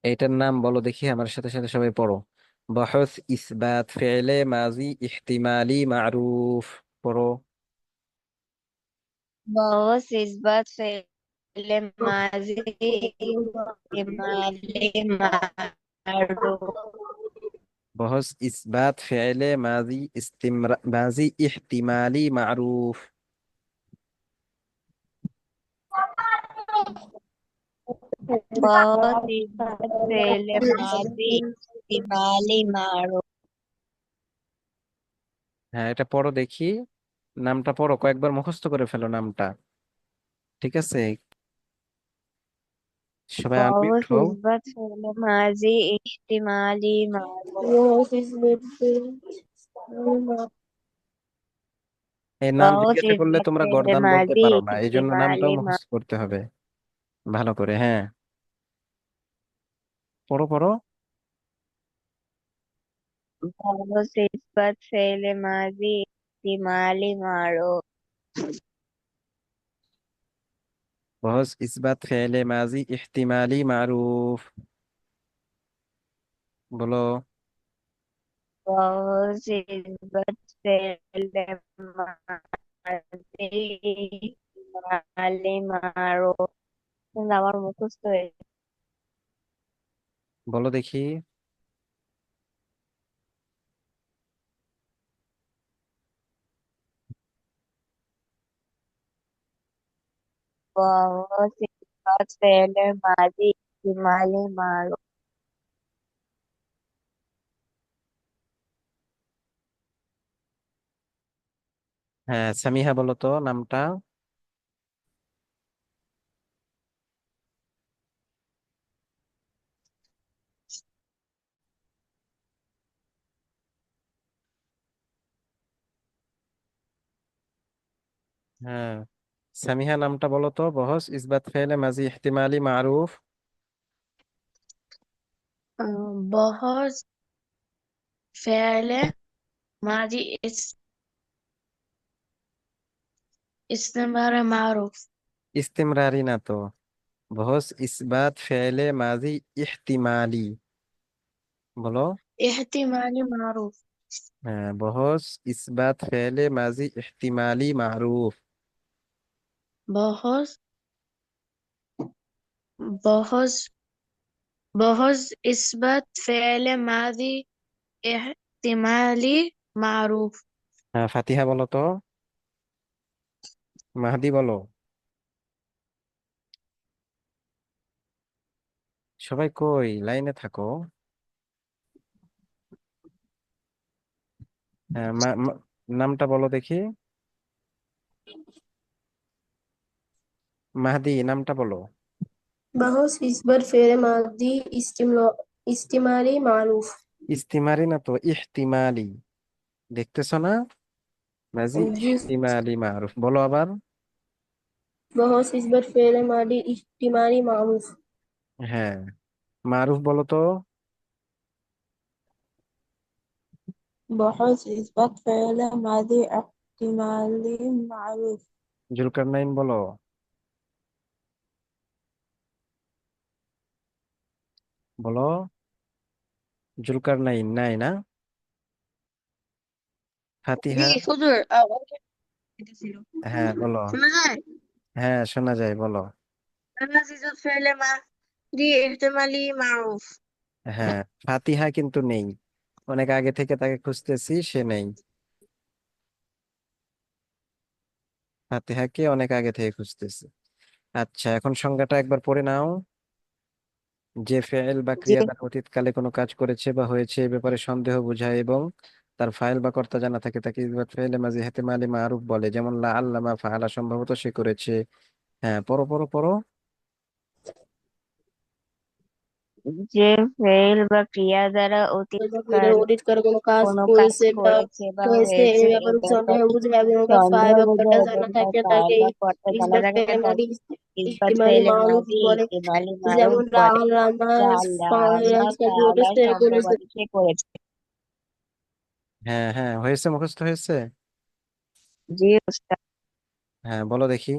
এইটার নাম বলো দেখি, আমার সাথে সাথে সবাই পড়ো। বহস ইসবাত ফেলে মাজি ইহতিমালি মারুফ। পড়ো। बहुत इस बात फैले माजी इस्तेमाले मारो। বহস ইসবাত ফেলে মাজি মাজি ইহতিমালি মারুফ। बहुत इस बात फैले माजी इस्तेमाले मारो। হ্যাঁ, এটা পড়ো দেখি। নামটা পড়ো, কয়েকবার মুখস্থ করে ফেলো নামটা। ঠিক আছে, সবাই আনমিউট बहुत হও। इस बात फैले माजी इस्तेमाले मारो। এই নাম बहुत জিজ্ঞাসা इस করলে बात তোমরা फैले গর্দান বলতে माजी পারো না, এই জন্য নামটাও इस्तेमाले মুখস্থ मारो। করতে হবে ভালো করে। হ্যাঁ, পড়ো পড়ো। बहुत इस बात फैले माजी इस्तेमाले मारो। बहस इस्बात फेले माजी इहतिमाली मारूफ। बोलो। बहुत इस बात फैले माजी इस्तेमाले मारो। আমার মুখস্থ হয়ে बोलो देखी। बहुत सी बात पहले माजी हिमालय मारो। হ্যাঁ, সামিহা বলো তো নামটা। হ্যাঁ, সামিহা নামটা বলো তো। বহস ইসবাত फेले माजी इहतिमाली मारूफ। बहुत फैले माजी इस्तेमाल मारूफ। इस्तिमरारी ना तो। बहस इस्बात फेले माजी इहतिमाली। बोलो। एहतिमाली मारूफ। হ্যাঁ, बहस इस्बात फेले माजी इहतिमाली मारूफ। बहुत बहुत बहुत इस्बत फैले माजी एहतिमाली मारूफ। হ্যাঁ, ফাতিহা বলো তো। মাহদি বলো। সবাই কই, লাইনে থাকো। হ্যাঁ, নামটা বলো দেখি। মাহদি নামটা বলো। بحث إثبات فعل ماضي استمراري معروف. ইস্তিমারি না তো, ইহতিমালি। দেখতেছো না? মাজি جزء. ইহতিমালি মারুফ বলো আবার। بحث إثبات فعل ماضي استمراري معروف. হ্যাঁ, মারুফ বলো তো। بحث إثبات فعل ماضي احتمالي معروف. জুলকারনাইন বলো। বলো। জুলকারনাইন নাই না? জি ফাতিহা। হুজুর এটা ছিল। হ্যাঁ বলো। শোনা যায়? হ্যাঁ, শোনা যায়, বলো। নাজিজুল ফেলে মা দি ইহতিমালি মারুফ। হ্যাঁ, ফাতিহা কিন্তু নেই। অনেক আগে থেকে তাকে খুঁজতেছি, সে নেই। ফাতিহাকে অনেক আগে থেকে খুঁজতেছি। আচ্ছা, এখন সংজ্ঞাটা একবার পড়ে নাও। যে ফেল বা জি। ক্রিয়া দ্বারা অতীতকালে কোনো কাজ করেছে বা হয়েছে এ ব্যাপারে সন্দেহ বোঝায় এবং তার ফাইল বা কর্তা জানা থাকে তাকে ইসবাত ফেলে মাঝে হেতেমালি মারুফ বলে। যেমন লা আল্লামা ফাআলা, সম্ভবত সে করেছে। হ্যাঁ, পড়ো পড়ো পড়ো। যে ফেল বা ক্রিয়া দ্বারা এরা অতীতকাল অডিট করে কোনো কাজ কোনো কাজ করেছে বা করেছে বা হয়েছে হয়েছে এই এ ব্যাপারে সন্দেহ ব্যাপারে বুঝে এবং কাজ সন্দেহ ফাইল বা বোঝা কয়টা এবং জানা তার থাকে ফাইল তাকে বা কর্তা জানা ইসবাত থাকে তার ফেমালি ইসবাত ইহতিমালি ফেলে মারুফ মাজি বলে। ইহতিমালি মারুফ যেমন বলে। রাহুল যা রামাস আল্লাহ আল্লাহ ফাইন্যান্স তাআলা করেছে করেছে। সম্ভবত সে করেছে। হ্যাঁ হ্যাঁ, হয়েছে, মুখস্থ হয়েছে। জি উস্তাদ। হ্যাঁ, বলো দেখি।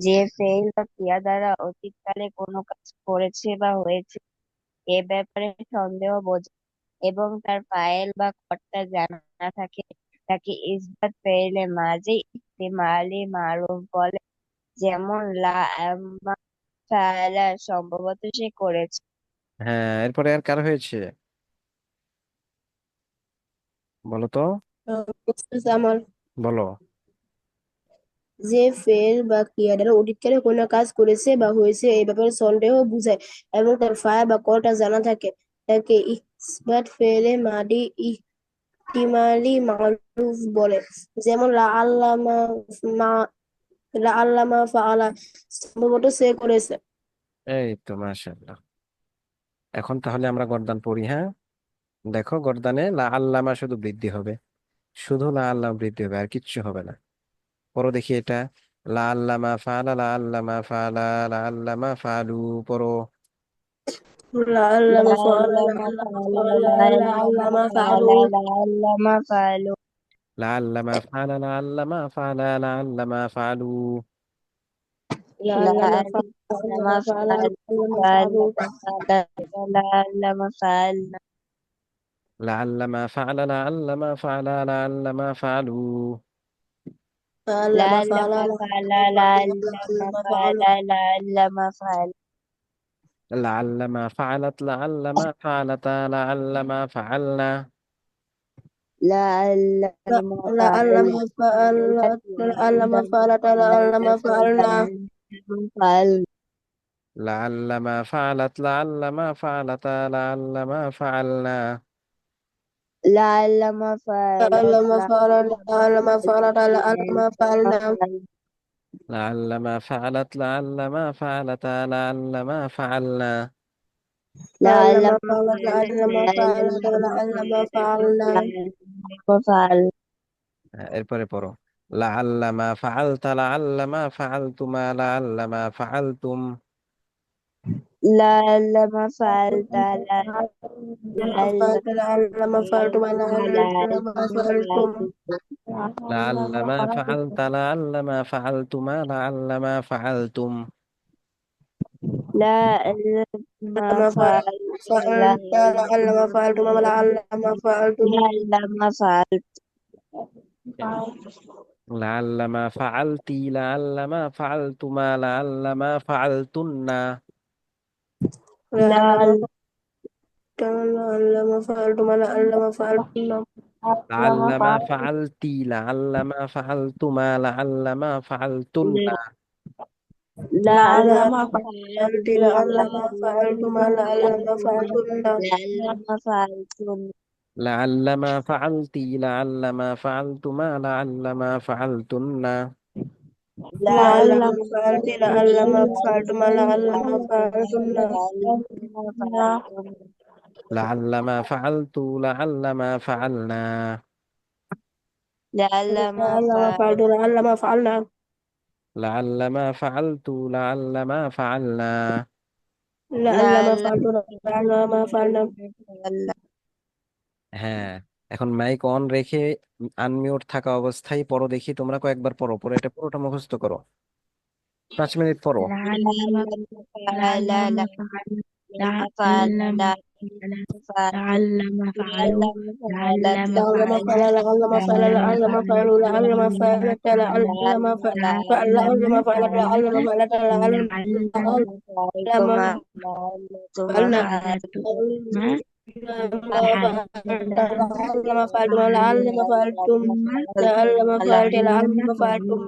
যে ফেইল বা ক্রিয়া দ্বারা অতীতকালে কোনো কাজ করেছে বা হয়েছে এ ব্যাপারে সন্দেহ বোঝায় এবং তার ফাইল বা কর্তা জানা থাকে তাকে ইসবাত ফেইলে মাঝে ইহতিমালি মারুফ বলে। যেমন লা আম্মা ফাআলা সম্ভবত সে করেছে। হ্যাঁ, এরপরে আর কার হয়েছে বলো তো? বলতেছে আমার বলো। যে ফেল বা ক্রিয়া দ্বারা অতীতকালে কোনো কাজ করেছে বা হয়েছে এই ব্যাপারে সন্দেহ বুঝায় এবং তার ফায় বা কর্তা জানা থাকে তাকে ইসবাত ফেলে মাদি ইহতিমালি মারুফ বলে। যেমন লা আল্লামা ফাআলা সম্ভবত সে করেছে। এই তো মাশাআল্লাহ। এখন তাহলে আমরা গর্দান পড়ি, হ্যাঁ? দেখো, গর্দানে লা আল্লামা শুধু বৃদ্ধি হবে, শুধু লা আল্লামা বৃদ্ধি হবে, আর কিচ্ছু হবে না। পড়ো দেখি এটা। লা আল্লামা ফাআলা, লা আল্লামা ফাআলা, লা আল্লামা ফাআলু। পড়ো। লা আল্লামা ফাআলা লা লাআল্লামা আল্লামা ফাআলা ফাআলা লা লাআল্লামা আল্লামা ফাআলু ফাআলা লাআল্লামা ফাআলু লা আল্লামা ফাআলা, লা আল্লামা ফাআলা, লা আল্লামা ফাআলু। লা আল্লামা ফাআলা লা লাআল্লামা আল্লামা ফাআলা লা আল্লামা ফাআলু ফাআলা লাআল্লামা ফাআলনা লা আল্লামা ফাআলা, লা আল্লামা ফাআলা, লা আল্লামা ফাআলু। লা আল্লামা ফাআলা লাআল্লামা লা ফাআলা আল্লামা লাআল্লামা ফাআলু ফাআলা লাআল্লামা ফাআল لعل ما فعلت، لعل ما فعلتا، لعل ما فعلنا. لعلما لعلما فعلت فعلت لعلما فعلت لعلما فعلنا لعلما فعلت لعل ما فعلت، لعل ما فعلتا، لعل ما فعلنا. لعلما فعلت لعلما فعلت لعلما فعلت لعلما فعلنا لعل ما فعلت، لعل ما فعلتا، لعل ما فعلنا. لعلما لعلما فعلت فعلت لعلما فعلت لعلما فعلنا لعلما فعلت এরপরে পড়ো। لعل ما فعلت، لعل ما فعلتما، لعل ما فعلتم. لعلما فعلت لعلما فعلت لعلما فعلت لعلما فعلتم لعل ما فعلت، لعل ما فعلتما، لعل ما فعلتم. لعلما لما فعلت فعلت لعلما فعلتم لعلما فعلتم لعلما فعلت لعل ما فعلت، لعل ما فعلتما، لعل ما فعلتن. لعلما لعلما فعلتم لعلما فعلتم لعل ما فعلت، لعل ما فعلتما، لعل ما فعلتن. لعلما فعلت فعلت لعلما فعلتم لعلما فعلتن لعلما فعلت لعل ما فعلت، لعل ما فعلتما، لعل ما فعلتن. لعلما لعلما فعلت فعلت لعلما فعلتم لعلما فعلتن لعلما فعلت لعل ما فعلت، لعل ما فعلنا. لعلما لعلما فعلت فعلت لعلما فعلنا لعل ما فعلت، لعل ما فعلنا. لعلما فعلت لعلما فعلنا لعلما হ্যাঁ, এখন মাইক অন রেখে আনমিউট থাকা অবস্থায় পড়ো দেখি, তোমরা কয়েকবার পড়ো, পরে এটা পুরোটা মুখস্থ করো। 5 মিনিট পড়ো। لعلما فعل لعلما فعل لعلما فعل لعلما فعلت لعلما فعل لعلما فعل لعلما فعلوا لعلما فعلت لعلما لعلما فعلت لعلما فعلت لعلما فعلتما لعلما لعلتما فعلنا فعلتما لعلما فعلتم لعلما فعلتم لعلما فعلت لعلما فعلتم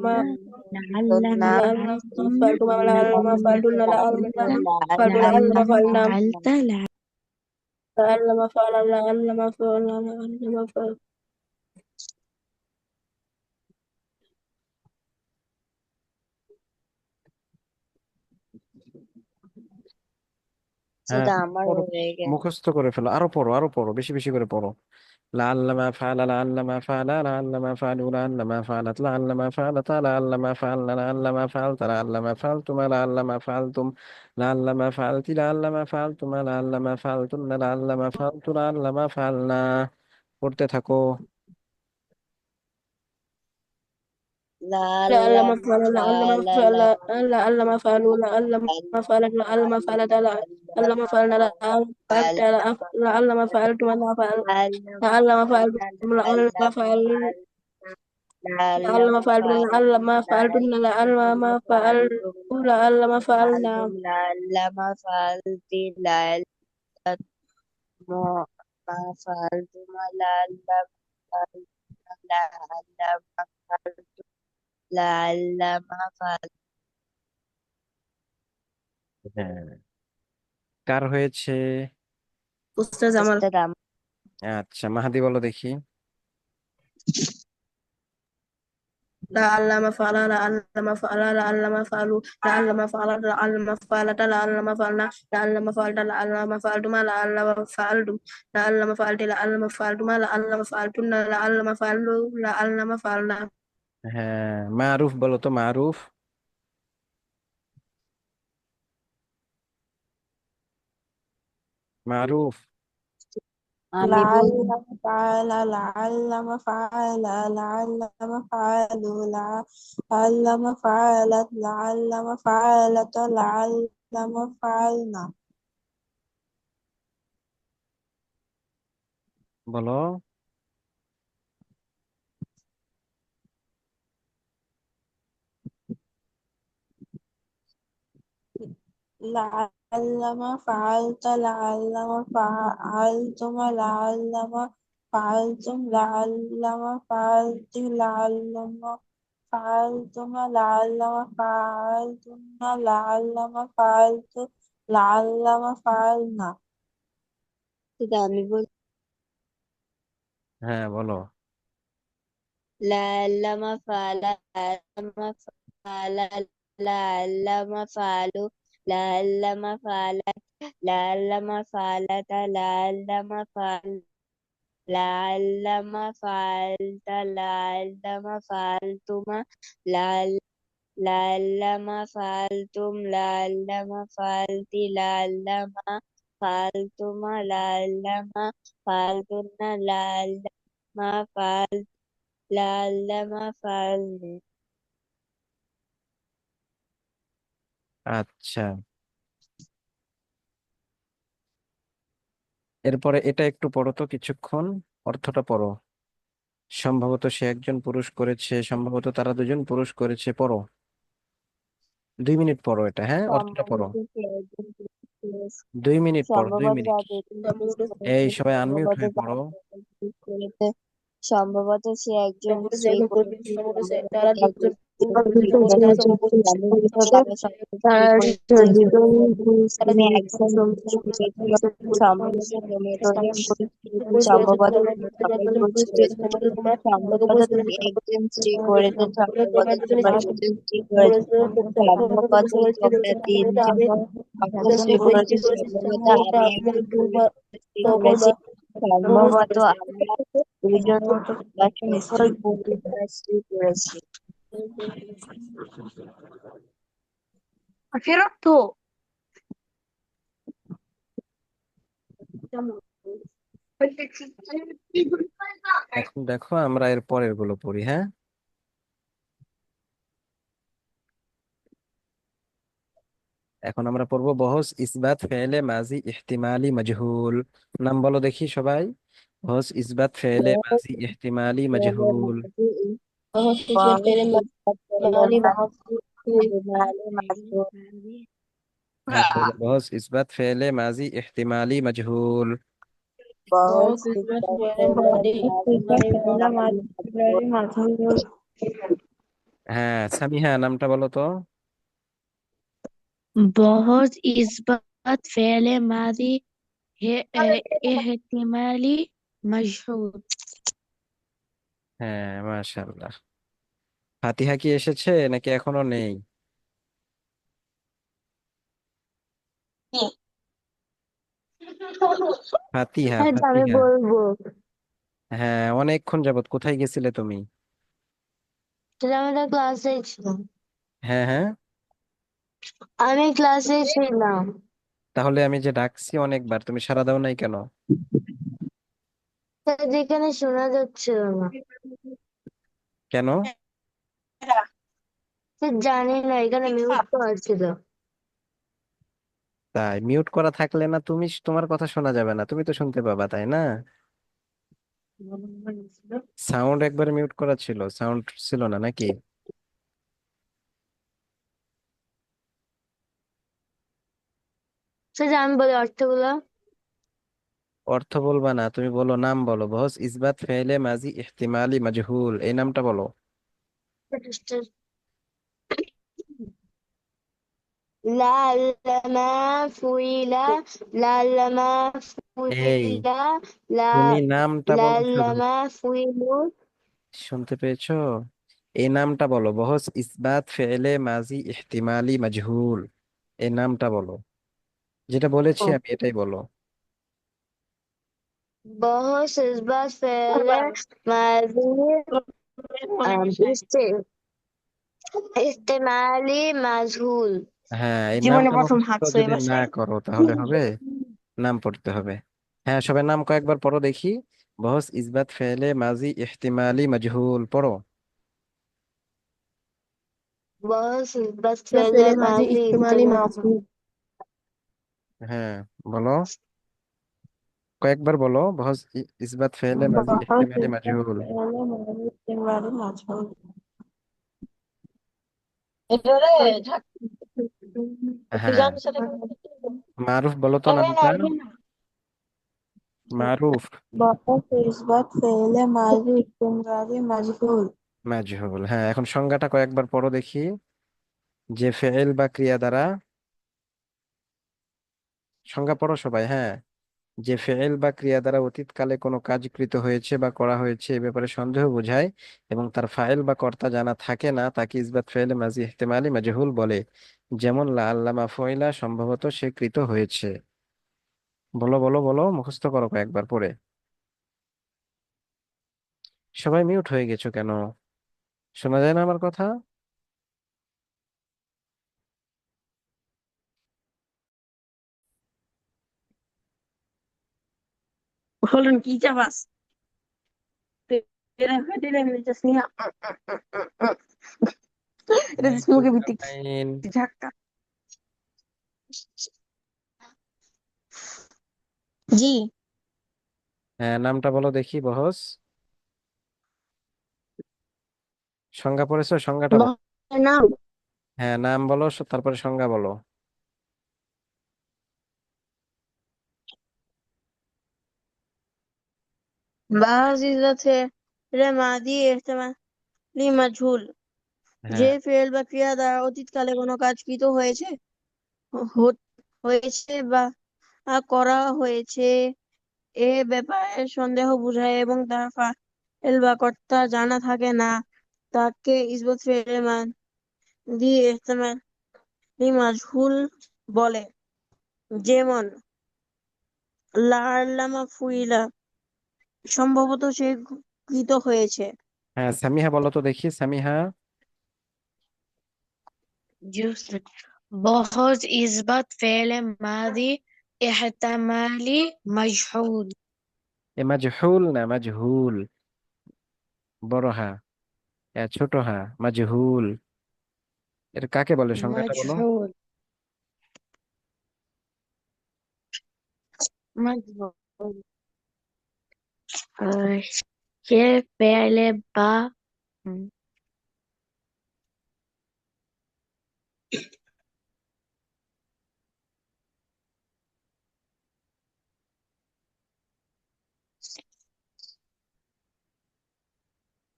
لعلما فعلتم لعلما فعلتن لعلما فعلت لعلما فعلنا لعلما فعل لعلما فعل لعلما فعل হ্যাঁ, সেটা আমার পড়ো, হয়ে গেছে। মুখস্থ করে ফেলো, আরো পড়ো, আরো পড়ো, বেশি বেশি করে পড়ো। لعل ما فعل، لعل ما فعل، لعل ما فعلوا، لعل ما فعلت، لعل ما فعلت، لعل ما فعلنا، لعل ما فعلت، لعل ما فعلتما، لعل ما فعلتم. لعل ما فعلت، لعل ما فعلتما، لعل ما فعلتن، لعل ما فعلت، لعل ما فعلنا. পড়তে থাকো। لعل ما لعلما فعل لعل ما فعل فعل لعل ما فعلوا لعل ما فعل لعل ما فعلت لعل ما فعلنا لعل فعلت لعل ما فعلتم لعل فعل لعل ما فعلتم لعل ما فعل لعل ما فعلتم لعل ما فعلتم لعل ما فعلت لعل ما فعلنا. لعلما فعلت لعل ما ما فعلتم لعلما فعلت لعلما فعلت لعلما فعلت হ্যাঁ, কার হয়েছে? উস্তাদ আমার। উস্তাদ আচ্ছা, মাহাদি বলো দেখি। لعل ما فعل لعل ما فعل لعل ما فعلوا لعل ما فعل لعل ما فعلت لعل ما فعلنا لعل ما فعلت لعل ما فعلتما لعل ما فعلتم لعل ما فعلت لعل ما فعلتما لعل ما فعلتن لعل ما فعلوا لعل ما فعلنا. হ্যাঁ, মারুফ বলো তো, মারুফ। মারুফ। আমি لعل বলবো فعل لعل فعل لعل فعلوا لعل فعلت لعل فعلت لعل فعلنا বলো। لعل فعلت لعل فعلتم لعل فعلتم لعل فعلت لعل فعلتم لعل فعلتن لعل فعلت لعل فعلنا আমি বলবো হ্যাঁ, বলো। لعلما فعل لعلما فعل لعلما فعلوا لعلما فعلت لعلما فعلت لعلما فعل لعلما فعلت لعلما فعلتما لعلما فعلتم لعلما فعلت لعلما فعلتما لعلما فعلتن لعلما فعلت لعلما فعلن আচ্ছা, এরপরে এটা একটু পড়ো তো কিছুক্ষণ, অর্থটা পড়ো। সম্ভবত সে একজন পুরুষ করেছে, সম্ভবত তারা দুজন পুরুষ করেছে, পড়ো। 2 মিনিট পড়ো এটা, হ্যাঁ, অর্থটা পড়ো। সম্ভবত সে একজন পুরুষ 2 মিনিট পড়ো, দুই সম্ভবত মিনিট তারা দুজন পুরুষ এই করেছে সবাই আনমিউট সম্ভবত হয়ে তারা পড়ো। দুজন পুরুষ করেছে সম্ভবত সে একজন সম্ভবত সে স্ত্রী একজন পুরুষ করেছে সম্ভবত সম্ভবত তারা সে দুজন একজন স্ত্রী সম্ভবত সে করেছে একজন পুরুষ সম্ভবত করেছে তারা সবাই স্ত্রী তারা করেছে দুজন পুরুষ তুমি করেছে একজন পুরুষ করেছে সম্ভবত তুমি একজন পুরুষ করেছে পুরুষ করেছে সম্ভবত সম্ভবত তুমি তোমরা সবাই দুজন পুরুষ পুরুষ করেছে করেছে সম্ভবত তোমরা সম্ভবত পুরুষ তুমি করেছে একজন স্ত্রী সম্ভবত করেছে সম্ভবত তোমরা তুমি দুজন একজন স্ত্রী করেছে করেছে সম্ভবত সম্ভবত সবাই স্ত্রী তোমরা করেছে সম্ভবত তিনজন আমি অবশ্যই সম্ভবত করেছে স্ত্রী করেছি সম্ভবত সম্ভবত আমি আমি একজন পুরুষ দুবার স্ত্রী করেছি করবা পুরুষ সম্ভবত করেছে আমরা দুজন একজন স্ত্রী পুরুষ বা স্ত্রী করেছি ফেরত তো এখন দেখো, আমরা এর পরের গুলো পড়ি, হ্যাঁ। এখন আমরা পড়বো বহস ইসবাত ফেলে মাজি ইহতিমালি মাজহুল। নাম বলো দেখি সবাই। বহস ইসবাত ফেলে মাজি ইহতিমালি মাজহুল। হ্যাঁ, বলো বহস ইসবাত ফেলে মাজি ইহতিমালি মাজহুল। बहुत सी बहुत হ্যাঁ, সামিহা নামটা বলো তো। इस्बात फ़ेल माज़ी है एहतिमाली मजहूल। হ্যাঁ, মাশাআল্লাহ। ফাতিহা কি এসেছে নাকি এখনো নেই? ফাতিহা, আমি ফাতিহা। বলবো হ্যাঁ, অনেকক্ষণ যাবত কোথায় গেছিলে তুমি? তাহলে আমি তো ক্লাসেই ছিলাম। হ্যাঁ, হ্যাঁ। আমি ক্লাসেই ছিলাম। তাহলে আমি যে ডাকছি অনেকবার, তুমি সাড়া দাও নাই কেন? যেখানে শোনা যাচ্ছিল না। কেন? সে জানি না, এখানে মিউট তো আছে তো। তাই মিউট করা থাকলে না তুমি, তোমার কথা শোনা যাবে না, তুমি তো শুনতে পাবা তাই না? সাউন্ড একবার মিউট করা ছিল, সাউন্ড ছিল না নাকি? সে যে আমি বলি অর্থগুলো। অর্থ বলবা না, তুমি বলো, নাম বলো। বহস ইসবাত ফেলে মাজি ইহতিমালি মাজহুল, এই নামটা বলো। লাল্লামা ফুইলা, লাল্লামা এই, ফুইলা, লা তুমি নামটা বলো শুধু, লাল্লামা ফুইলু। শুনতে পেয়েছো? এই নামটা বলো, বহস ইসবাত ফেলে মাজি ইহতিমালি মাজহুল, এই নামটা বলো। যেটা বলেছি আমি এটাই বলো। बहुत इस्बात फैले माजी इस्तेमाली मजहूल। হ্যাঁ, এই জীবনে নামটা প্রথম মুখস্থ হাঁটছো এই যদি না বাসায়। করো তাহলে হবে? নাম পড়তে হবে। হ্যাঁ, সবাই নাম কয়েকবার পড়ো দেখি। বহস ইসবাত ফেলে মাজি ইহতিমালি মাজহুল পড়ো। बहुत इस्बात ফেলে फैले মাঝে माजी ইহতিমালি इस्तेमाली। মাফুল। হ্যাঁ, বলো, কয়েকবার বলো। বহস ইসবাত ফেলে মাজি बहुत ইহতিমালি इज्जत মাজহুল। पहले मारी तुम्हारी मजहूर। হ্যাঁ, মারুফ বলো তো নামটা। মারুফ। बहुत इज्जत पहले मारी तुम्हारी मजहूर। মাজহুল, হ্যাঁ, এখন সংজ্ঞাটা কয়েকবার পড়ো দেখি। যে ফেল বা ক্রিয়া দ্বারা, সংজ্ঞা পড়ো সবাই, হ্যাঁ। যে ফেল বা ক্রিয়া দ্বারা অতীতকালে কোনো কাজ কৃত হয়েছে বা করা হয়েছে এ ব্যাপারে সন্দেহ বোঝায় এবং তার ফাইল বা কর্তা জানা থাকে না, তাকে ইসবাত ফেল মাজি ইহতেমালি মাজহুল বলে। যেমন লা আল্লামা ফয়লা, সম্ভবত সে কৃত হয়েছে। বলো বলো বলো, মুখস্থ করো কয়েকবার পড়ে। সবাই মিউট হয়ে গেছো কেন? শোনা যায় না আমার কথা? Holen kita bas. Era fedele mi tasniya. Era এই তো semoga bitik জামাইন। ঝাক্কা। জি। হ্যাঁ, নামটা বলো দেখি, বহস। সংজ্ঞা পড়েছো, সংজ্ঞাটা বলো। নাম হ্যাঁ, নাম বলো, তারপরে সংজ্ঞা বলো। बाज इज्जत है রে মাদি এহতেমালি মাজহুল। যে হ্যাঁ ফেল বা ক্রিয়া দ্বারা অতীতকালে কোনো কাজ কৃত হয়েছে, হয়েছে বা করা হয়েছে এ ব্যাপারে সন্দেহ বোঝায় এবং তার ফাইল বা কর্তা জানা থাকে না, তাকে ইসবত ফেলে মাদি এহতেমালি মাজহুল বলে। যেমন লাআল্লামা ফুইলা, সম্ভবত সে কৃত হয়েছে। হ্যাঁ, সামিহা বলো তো দেখি, সামিহা। جزء बहुत إثبات فعل ماضي احتمالي مجهول এ মাজহুল না, মাজহুল, বড় হা, ছোট হা, মাজহুল। এটা কাকে বলে, সংজ্ঞাটা বলো। مجهول مجهول آه، كيف فعل با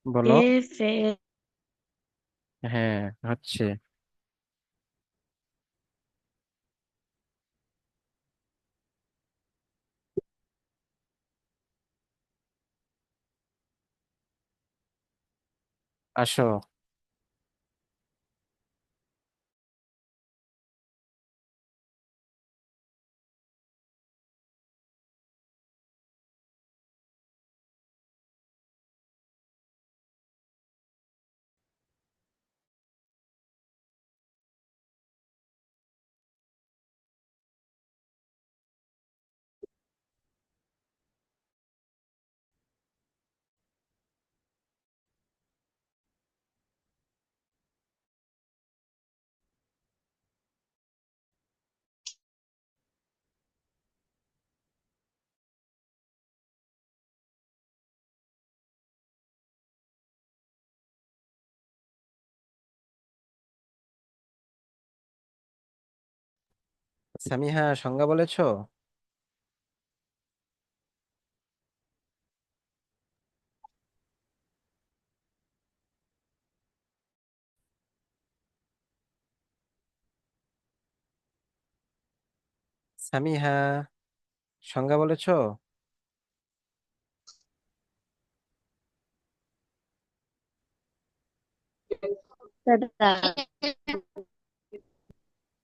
বলো। كيف হ্যাঁ, হচ্ছে। আসো। সামিহা সংজ্ঞা বলেছো? সামিহা সংজ্ঞা বলেছো?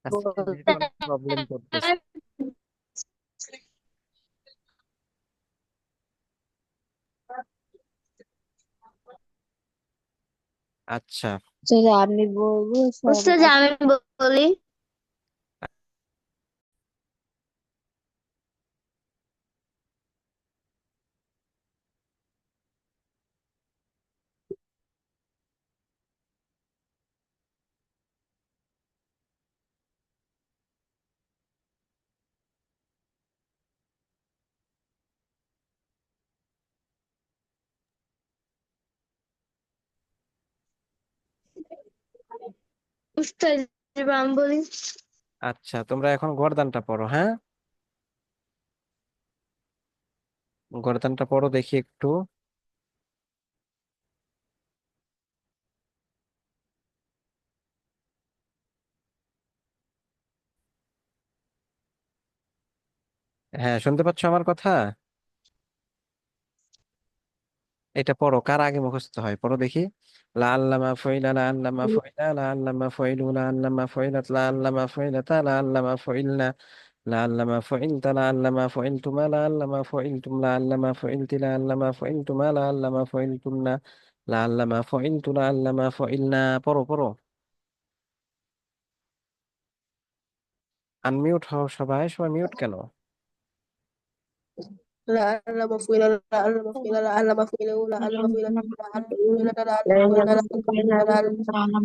আজকে নেটওয়ার্ক প্রবলেম করতেছে। আচ্ছা, আমি বলবো উস্তাদ আমি বলি। উস্তাদ এবার আমি বলি। আচ্ছা, তোমরা এখন গর্দানটা পড়ো, হ্যাঁ? গর্দানটা পড়ো দেখি একটু। হ্যাঁ, শুনতে পাচ্ছ আমার কথা? এটা পড়ো, কার আগে মুখস্থ হয় পড়ো দেখি। লা আল্লামা ফইলা, লা আল্লামা ফইলা, লা আল্লামা ফইলু, লা আল্লামা ফইলাত, লা আল্লামা ফইলাতা, লা আল্লামা ফইলনা, লা আল্লামা ফইলতা, লা আল্লামা ফইলতুমা, লা আল্লামা ফইলতুম, লা আল্লামা ফইলতি, লা আল্লামা ফইলতুমা, লা আল্লামা ফইলতুন্না, লা আল্লামা ফইলতু, লা আল্লামা ফইলনা। পড়ো পড়ো। আনমিউট হও সবাই, সবাই মিউট কেন? لعل مفعولا لعل مفعولا لعل مفعولا لعل مفعولا لعل مفعولا لعل مفعولا لعل مفعولا لعل مفعولا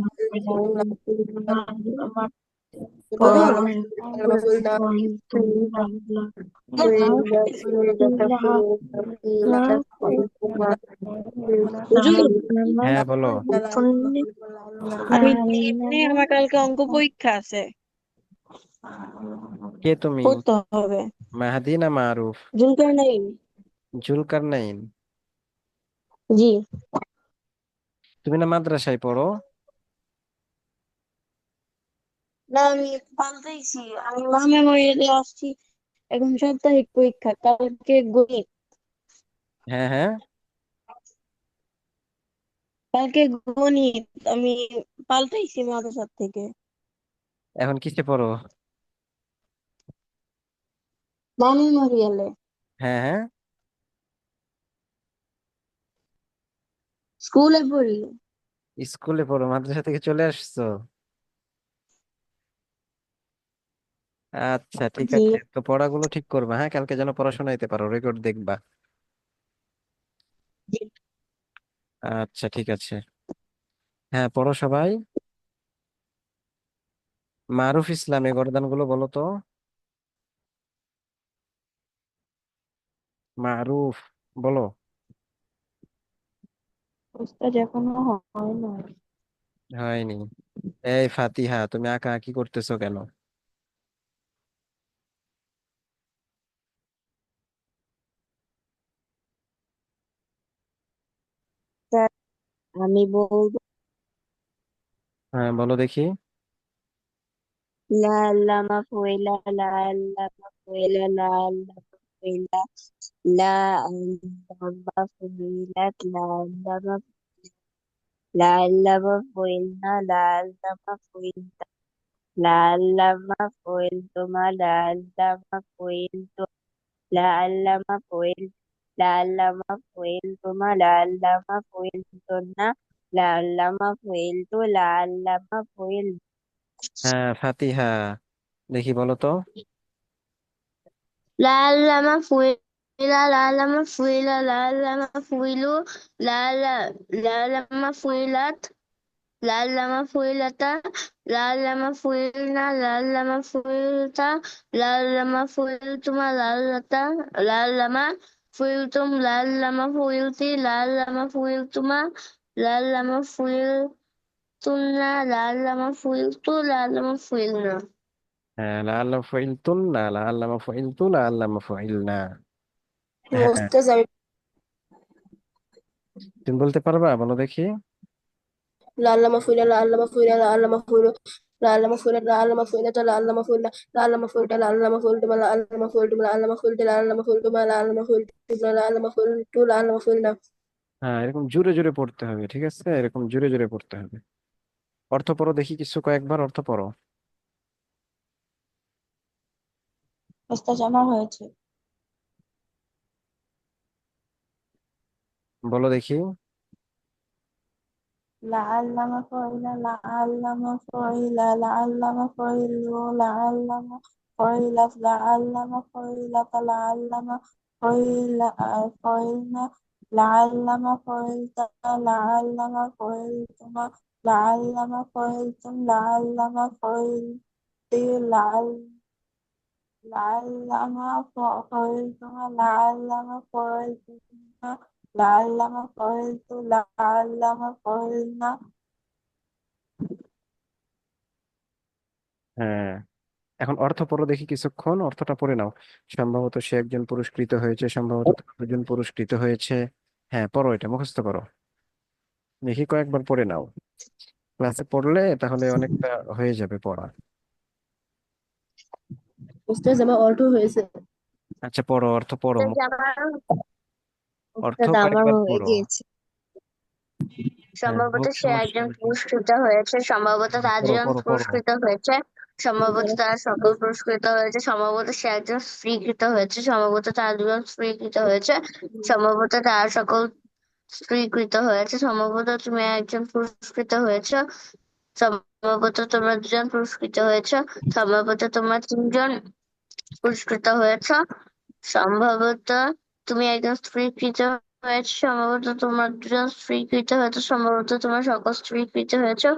لعل مفعولا হুজুর, হ্যাঁ বলো। আমি 3 আমার কালকে অঙ্ক পরীক্ষা আছে, কে তুমি? পড়তে হবে। মাহাদি না মারুফ? জুলকারনাইন। জুলকারনাইন? জি। তুমি না মাদ্রাসায় পড়ো? না, আমি পাল্টাইছি। আমি মা মেমোরিয়ালে আসছি। এখন সাপ্তাহিক পরীক্ষা, কালকে গণিত। হ্যাঁ হ্যাঁ। কালকে গণিত আমি পাল্টাইছি মাদ্রাসার থেকে। এখন কিসে পড়ো? মা মেমোরিয়ালে হ্যাঁ হ্যাঁ। স্কুলে পড়ি। স্কুলে পড়ো, মাদ্রাসা থেকে চলে আসছো? আচ্ছা ঠিক জি। আছে, তো পড়াগুলো ঠিক করবা, হ্যাঁ? কালকে যেন পড়াশোনা দিতে পারো, রেকর্ড দেখবা। জি। আচ্ছা ঠিক আছে। হ্যাঁ পড়ো সবাই। মারুফ ইসলাম এই গর্দানগুলো বলো তো। মারুফ, বলো। ওস্তাদ এখনো হয় না। হয়নি? এই ফাতিহা, তুমি আঁকা আঁকি করতেছো কেন? স্যার, আমি বলবো হ্যাঁ বলো দেখি। লা আল্লামা ফয়লা, লা আল্লামা ফয়লা, লা আল্লামা ফয়লা, লা আল্লামা ফয়লাত, লা আল্লামা ফয়লনা, লা আল্লামা ফয়লতা, লা আল্লামা ফয়লতুমা, লা আল্লামা ফয়লতু, লা আল্লামা ফয়ল, লা আল্লামা ফয়লতুমা, লা আল্লামা ফয়লতুন্না, লা আল্লামা ফয়লতু, লা আল্লামা ফয়ল। হ্যাঁ ফাতিহা, দেখি বলো তো। লাল্লামা ফুইলা লাল্লামা ফুইলা লাল্লামা ফুইলু লাল্লা লাল্লামা ফুইলাত লাল্লামা ফুইলাতা লাল্লামা ফুইলনা লাল্লামা ফুইলতা লাল্লামা ফুইলতুমা লাল্লাতা লাল্লামা ফুইলতুম লাল্লামা ফুইলতি লাল্লামা ফুইলতুমা লাল্লামা ফুইলতুন্না লাল্লামা ফুইলতু লাল্লামা ফুইলনা। হ্যাঁ, লাআল্লামা ফাইলতুন্না, লাআল্লামা ফাইলতু, লাআল্লামা ফাইলনা। হ্যাঁ, ওস্তাদ আমি তুমি বলতে পারবা? বলো দেখি। লাআল্লামা মাফুইলা লাআল্লামা মাফুইলা লাআল্লামা মাফুইলা লাআল্লামা মাফুইলা লাআল্লামা মাফুইলা লাআল্লামা মাফুইলা লাআল্লামা মাফুইলা লাআল্লামা মাফুইলা লাআল্লামা মাফুইলা লাআল্লামা মাফুইলা লাআল্লামা মাফুইলা লাআল্লামা মাফুইলা লাআল্লামা মাফুইলা লাআল্লামা মাফুইলা। হ্যাঁ, এরকম জোরে জোরে পড়তে হবে, ঠিক আছে? এরকম জোরে জোরে পড়তে হবে। অর্থ পড়ো দেখি, কিছু কয়েকবার অর্থ পড়ো। ওস্তাদ আমার হয়েছে। বলো দেখি। لعل فعل لعل فعل لعل فعل لعل فعل لعل فعل لعل فعل فعلنا لعل فعلت لعل فعلتما لعل فعلتم لعل فعلت لعل فعلتما لعل فعلتما لعل فعلت لعل فعلنا হ্যাঁ, এখন অর্থ পড়ো দেখি কিছুক্ষণ, অর্থটা পড়ে নাও। সম্ভবত সে একজন পুরস্কৃত হয়েছে, সম্ভবত তারা দুজন পুরস্কৃত হয়েছে। হ্যাঁ, পড়ো, এটা মুখস্থ করো দেখি, কয়েকবার পড়ে নাও। ক্লাসে পড়লে তাহলে অনেকটা হয়ে যাবে পড়া। ওস্তাদ আমার অল্প হয়েছে। আচ্ছা, পড়ো, অর্থ পড়ো, আমার অর্থ উস্তাদ আমারও কয়েকবার হয়ে পড়ো। গিয়েছে। হ্যাঁ, সম্ভবত হোক, সে সমস্যা একজন নেই। পুরস্কৃত হয়েছে, সম্ভবত হ্যাঁ, তার পড়ো দুজন পড়ো পড়ো। পুরস্কৃত হয়েছে, সম্ভবত তারা সকল পুরস্কৃত হয়েছে, সম্ভবত সে একজন স্ত্রীকৃত হয়েছে, সম্ভবত তার দুজন স্ত্রীকৃত হয়েছে, সম্ভবত তারা সকল স্ত্রীকৃত হয়েছে, সম্ভবত তুমি একজন পুরস্কৃত হয়েছে, সম্ভবত তোমরা দুজন পুরস্কৃত হয়েছে, সম্ভবত তোমরা তিনজন পুরস্কৃত হয়েছে, সম্ভবত তুমি একজন স্ত্রীকৃত হয়েছে, সম্ভবত তোমার দুজন স্ত্রীকৃত হয়েছে, সম্ভবত তোমার সকল স্ত্রীকৃত হয়েছে,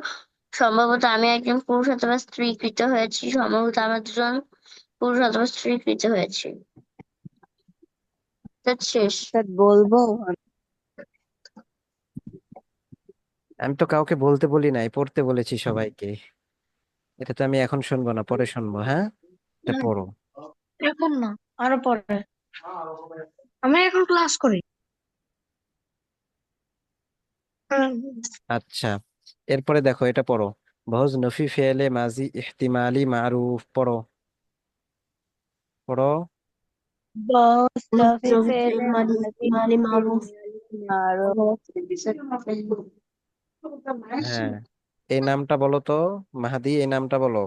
সম্ভবত আমি একজন পুরুষ অথবা স্ত্রীকৃত হয়েছি, সম্ভবত আমরা দুজন পুরুষ অথবা স্ত্রীকৃত হয়েছি। তা শেষ। বলবো? আমি তো কাউকে বলতে বলি নাই, পড়তে বলেছি সবাইকে। এটা তো আমি এখন শুনবো না, পরে শুনবো। হ্যাঁ, এটা হুম, পড়ো। এখন না, আরো পরে। আমি এখন ক্লাস করি। হুম, আচ্ছা, এরপরে দেখো, এটা পড়ো। বহুজ নফি ফেলে মাজি ইহতিমালি মারুফ, পড়ো পড়ো। বস নফি নফি ফেলে মাদি মাদি মালি মারুফ মারো। হ্যাঁ, এই নামটা বলো তো, মাহাদি, এই নামটা বলো।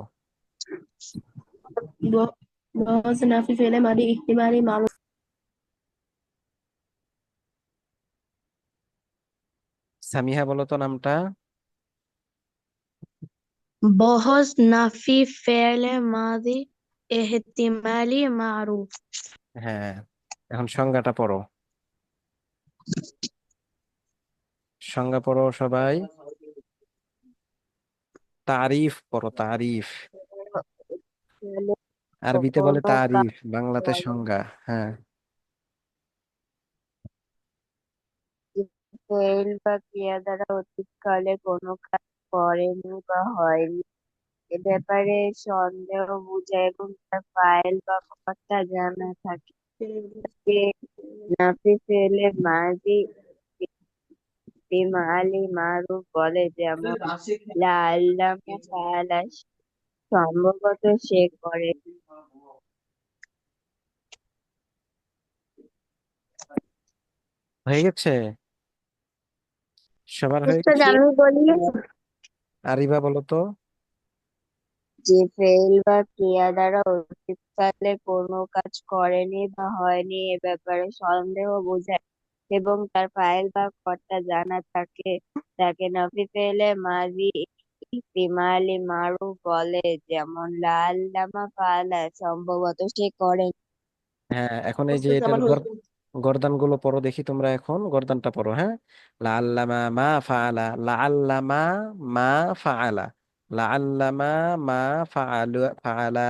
বস নাফি ফেলে মাদি ইহতিমালি মারুফ। সামিহা, বলো তো নামটা। बहुत नाफी फेल मादी एहतिमाली मारूफ। হ্যাঁ, এখন সংজ্ঞাটা পড়ো। সংজ্ঞা পড়ো সবাই। তারিফ পড়ো, তারিফ। আরবিতে বলে কোনো কাজ তারিফ, বাংলাতে করে সংজ্ঞা। হ্যাঁ, ফেল বা ক্রিয়া দ্বারা অতীতকালে কোনো কাজ করেনি বা হয়নি এ ব্যাপারে সন্দেহ বুঝায় এবং তার ফাইল বা কর্তা জানা থাকে, তাকে নাফি ফেলে মাজি বিমালি মারুফ বলে। যেমন লা আল্লামা ফাআলা, সম্ভবত সে করে। হয়ে গেছে, সবার হয়ে উস্তাদ গেছে। আমি বলি, আরিবা, বলো তো। যে ফেল বা ক্রিয়া দ্বারা অতীতকালে কোনো কাজ করেনি বা হয়নি এ ব্যাপারে সন্দেহ বোঝায় এবং তার ফাইল বা কর্তা জানা থাকে, তাকে নফি ফেলে মাজি ইহতিমালি মারুফ বলে। যেমন লা আল্লামা ফাআলা, সম্ভবত সে করে। হ্যাঁ, এখন এই যে ওস্তাদ এটার আমার হয়েছে। গর্দান গুলো পড়ো দেখি তোমরা, এখন গর্দানটা পড়ো। হ্যাঁ, লাআল্লামা মা ফাআলা, লাআল্লামা মা ফাআলা, লাআল্লামা মা ফাআলু ফাআলা,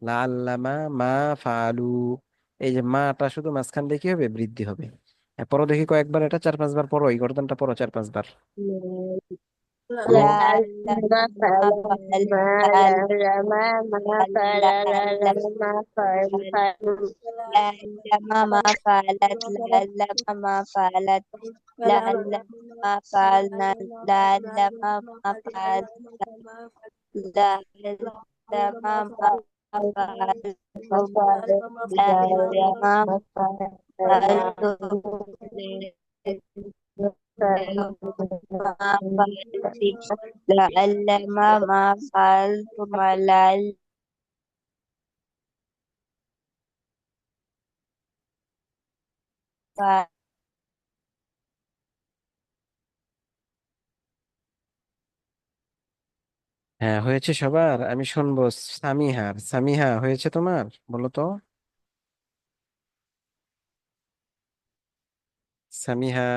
লাআল্লামা মা ফাআলু। এই যে মাটা শুধু মাঝখান দিয়ে কি হবে? বৃদ্ধি হবে। হ্যাঁ, পড়ো দেখি কয়েকবার, এটা 4-5 বার পড়ো, এই গর্দানটা পড়ো 4-5 বার। لعل ما فعل لعل لعل ما فعلت لعل ما فعلت لعل ما فعلنا لعل ما فعلت لعل ما فعلتم لعل ما فعلتم ما فعلت لعل ما فعلتم لعل فعل হ্যাঁ, হয়েছে সবার, আমি শুনবো। সামিহার, সামিহা হয়েছে তোমার, বলো তো। সামিহা।